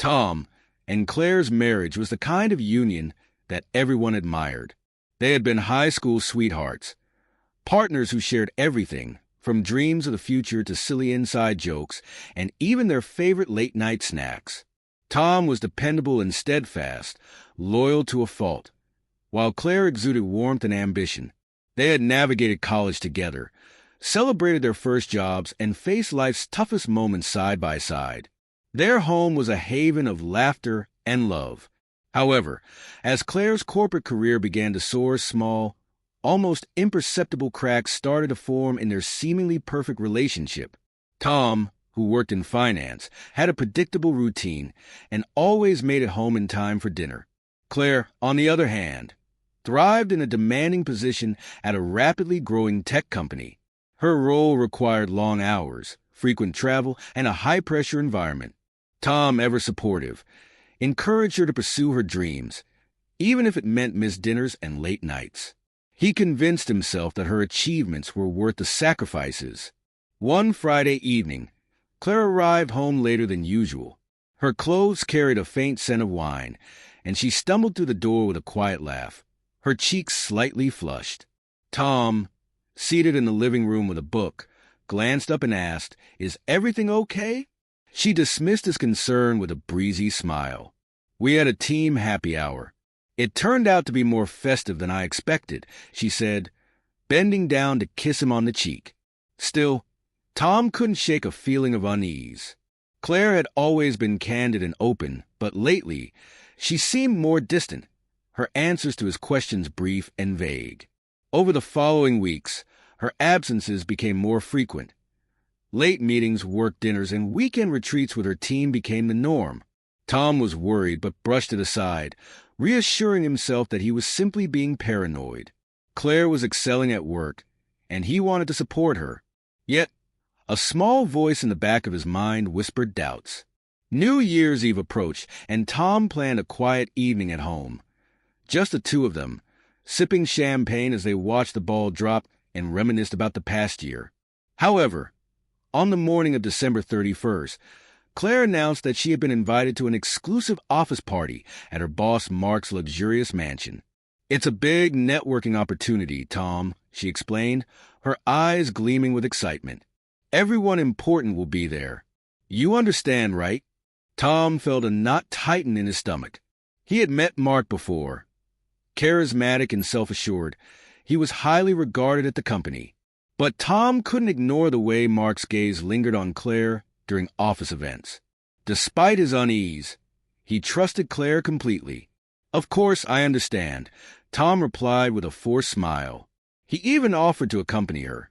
Tom and Claire's marriage was the kind of union that everyone admired. They had been high school sweethearts, partners who shared everything, from dreams of the future to silly inside jokes, and even their favorite late-night snacks. Tom was dependable and steadfast, loyal to a fault, while Claire exuded warmth and ambition. They had navigated college together, celebrated their first jobs, and faced life's toughest moments side by side. Their home was a haven of laughter and love. However, as Claire's corporate career began to soar, small, almost imperceptible cracks started to form in their seemingly perfect relationship. Tom, who worked in finance, had a predictable routine and always made it home in time for dinner. Claire, on the other hand, thrived in a demanding position at a rapidly growing tech company. Her role required long hours, frequent travel, and a high-pressure environment. Tom, ever supportive, encouraged her to pursue her dreams, even if it meant missed dinners and late nights. He convinced himself that her achievements were worth the sacrifices. One Friday evening, Claire arrived home later than usual. Her clothes carried a faint scent of wine, and she stumbled through the door with a quiet laugh, her cheeks slightly flushed. Tom, seated in the living room with a book, glanced up and asked, "Is everything okay?" She dismissed his concern with a breezy smile. "We had a team happy hour. It turned out to be more festive than I expected," she said, bending down to kiss him on the cheek. Still, Tom couldn't shake a feeling of unease. Claire had always been candid and open, but lately, she seemed more distant, her answers to his questions brief and vague. Over the following weeks, her absences became more frequent. Late meetings, work dinners, and weekend retreats with her team became the norm. Tom was worried but brushed it aside, reassuring himself that he was simply being paranoid. Claire was excelling at work, and he wanted to support her. Yet, a small voice in the back of his mind whispered doubts. New Year's Eve approached, and Tom planned a quiet evening at home. Just the two of them, sipping champagne as they watched the ball drop and reminisced about the past year. However, on the morning of December 31st, Claire announced that she had been invited to an exclusive office party at her boss Mark's luxurious mansion. "It's a big networking opportunity, Tom," she explained, her eyes gleaming with excitement. "Everyone important will be there. You understand, right?" Tom felt a knot tighten in his stomach. He had met Mark before. Charismatic and self-assured, he was highly regarded at the company. But Tom couldn't ignore the way Mark's gaze lingered on Claire during office events. Despite his unease, he trusted Claire completely. "Of course, I understand," Tom replied with a forced smile. He even offered to accompany her,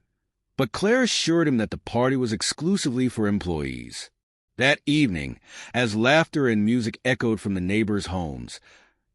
but Claire assured him that the party was exclusively for employees. That evening, as laughter and music echoed from the neighbors' homes,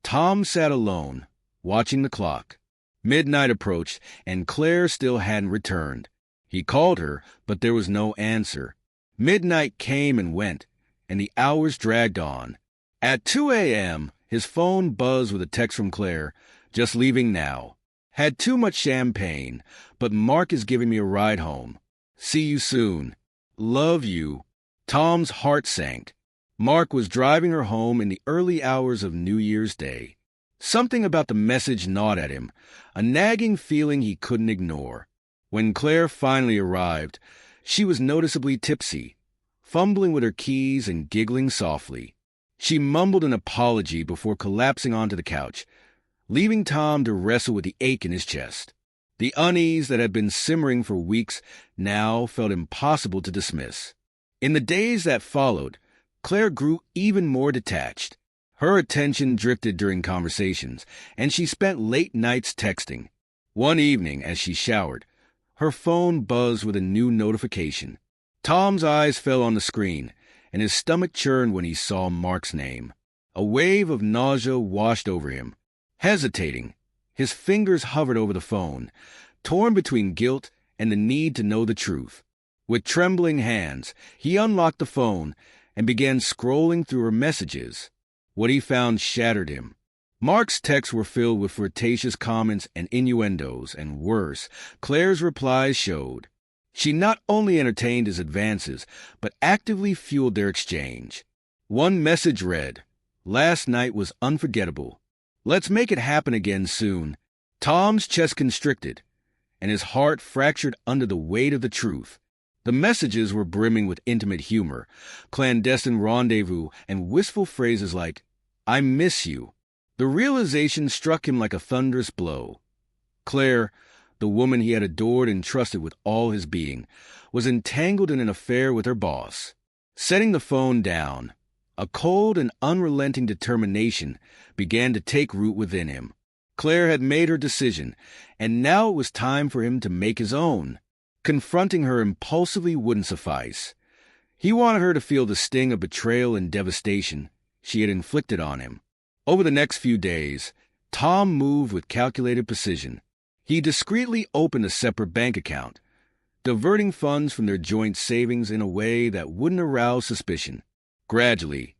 Tom sat alone, watching the clock. Midnight approached, and Claire still hadn't returned. He called her, but there was no answer. Midnight came and went, and the hours dragged on. At 2 a.m., his phone buzzed with a text from Claire, "Just leaving now. Had too much champagne, but Mark is giving me a ride home. See you soon. Love you." Tom's heart sank. Mark was driving her home in the early hours of New Year's Day. Something about the message gnawed at him, a nagging feeling he couldn't ignore. When Claire finally arrived, she was noticeably tipsy, fumbling with her keys and giggling softly. She mumbled an apology before collapsing onto the couch, leaving Tom to wrestle with the ache in his chest. The unease that had been simmering for weeks now felt impossible to dismiss. In the days that followed, Claire grew even more detached. Her attention drifted during conversations, and she spent late nights texting. One evening, as she showered, her phone buzzed with a new notification. Tom's eyes fell on the screen, and his stomach churned when he saw Mark's name. A wave of nausea washed over him. Hesitating, his fingers hovered over the phone, torn between guilt and the need to know the truth. With trembling hands, he unlocked the phone and began scrolling through her messages. What he found shattered him. Mark's texts were filled with flirtatious comments and innuendos, and worse, Claire's replies showed. She not only entertained his advances, but actively fueled their exchange. One message read, "Last night was unforgettable. Let's make it happen again soon." Tom's chest constricted, and his heart fractured under the weight of the truth. The messages were brimming with intimate humor, clandestine rendezvous, and wistful phrases like, "I miss you." The realization struck him like a thunderous blow. Claire, the woman he had adored and trusted with all his being, was entangled in an affair with her boss. Setting the phone down, a cold and unrelenting determination began to take root within him. Claire had made her decision, and now it was time for him to make his own. Confronting her impulsively wouldn't suffice. He wanted her to feel the sting of betrayal and devastation she had inflicted on him. Over the next few days, Tom moved with calculated precision. He discreetly opened a separate bank account, diverting funds from their joint savings in a way that wouldn't arouse suspicion. Gradually,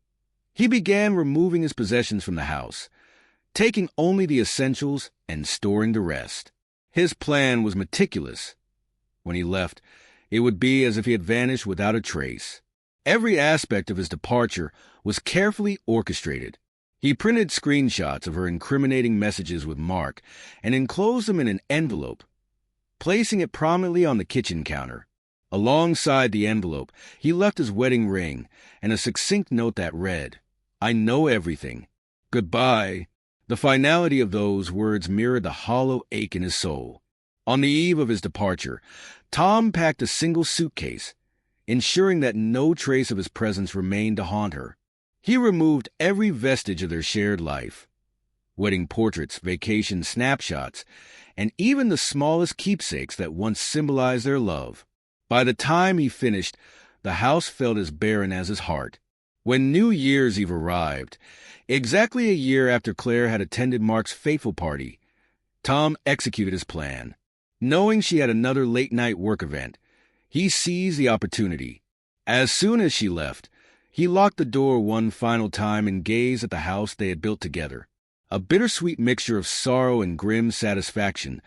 he began removing his possessions from the house, taking only the essentials and storing the rest. His plan was meticulous. When he left, it would be as if he had vanished without a trace. Every aspect of his departure was carefully orchestrated. He printed screenshots of her incriminating messages with Mark and enclosed them in an envelope, placing it prominently on the kitchen counter. Alongside the envelope, he left his wedding ring and a succinct note that read, "I know everything. Goodbye." The finality of those words mirrored the hollow ache in his soul. On the eve of his departure, Tom packed a single suitcase, ensuring that no trace of his presence remained to haunt her. He removed every vestige of their shared life: wedding portraits, vacation snapshots, and even the smallest keepsakes that once symbolized their love. By the time he finished, the house felt as barren as his heart. When New Year's Eve arrived, exactly a year after Claire had attended Mark's fateful party, Tom executed his plan. Knowing she had another late-night work event, he seized the opportunity. As soon as she left, he locked the door one final time and gazed at the house they had built together. A bittersweet mixture of sorrow and grim satisfaction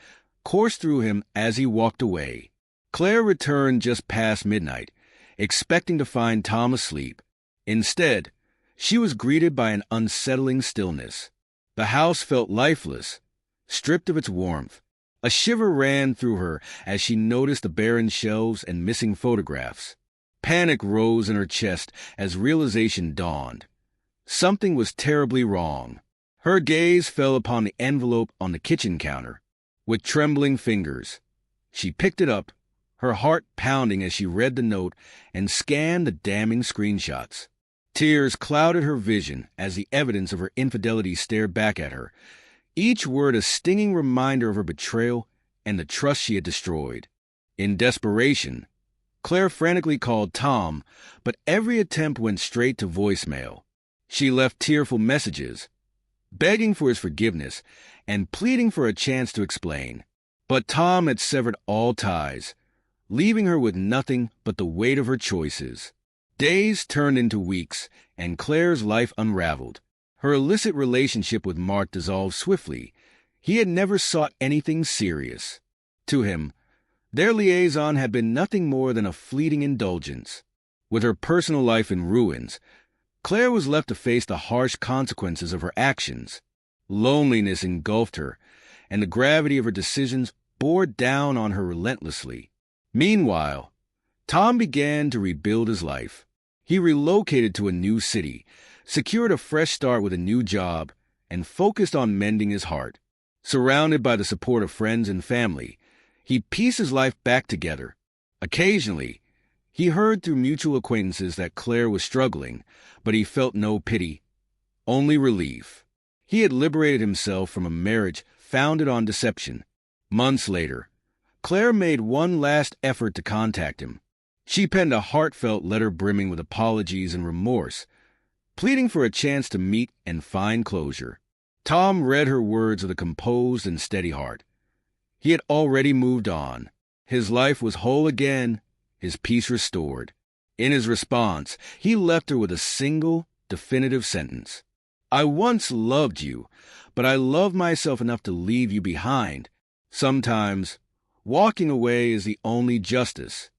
coursed through him as he walked away. Claire returned just past midnight, expecting to find Tom asleep. Instead, she was greeted by an unsettling stillness. The house felt lifeless, stripped of its warmth. A shiver ran through her as she noticed the barren shelves and missing photographs. Panic rose in her chest as realization dawned. Something was terribly wrong. Her gaze fell upon the envelope on the kitchen counter. With trembling fingers, she picked it up, her heart pounding as she read the note and scanned the damning screenshots. Tears clouded her vision as the evidence of her infidelity stared back at her, each word a stinging reminder of her betrayal and the trust she had destroyed. In desperation, Claire frantically called Tom, but every attempt went straight to voicemail. She left tearful messages, begging for his forgiveness and pleading for a chance to explain. But Tom had severed all ties, leaving her with nothing but the weight of her choices. Days turned into weeks, and Claire's life unraveled. Her illicit relationship with Mark dissolved swiftly. He had never sought anything serious. To him, their liaison had been nothing more than a fleeting indulgence. With her personal life in ruins, Claire was left to face the harsh consequences of her actions. Loneliness engulfed her, and the gravity of her decisions bore down on her relentlessly. Meanwhile, Tom began to rebuild his life. He relocated to a new city, secured a fresh start with a new job, and focused on mending his heart. Surrounded by the support of friends and family, he pieced his life back together. Occasionally, he heard through mutual acquaintances that Claire was struggling, but he felt no pity, only relief. He had liberated himself from a marriage founded on deception. Months later, Claire made one last effort to contact him. She penned a heartfelt letter brimming with apologies and remorse, pleading for a chance to meet and find closure. Tom read her words with a composed and steady heart. He had already moved on. His life was whole again, his peace restored. In his response, he left her with a single, definitive sentence. "I once loved you, but I loved myself enough to leave you behind. Sometimes, walking away is the only justice."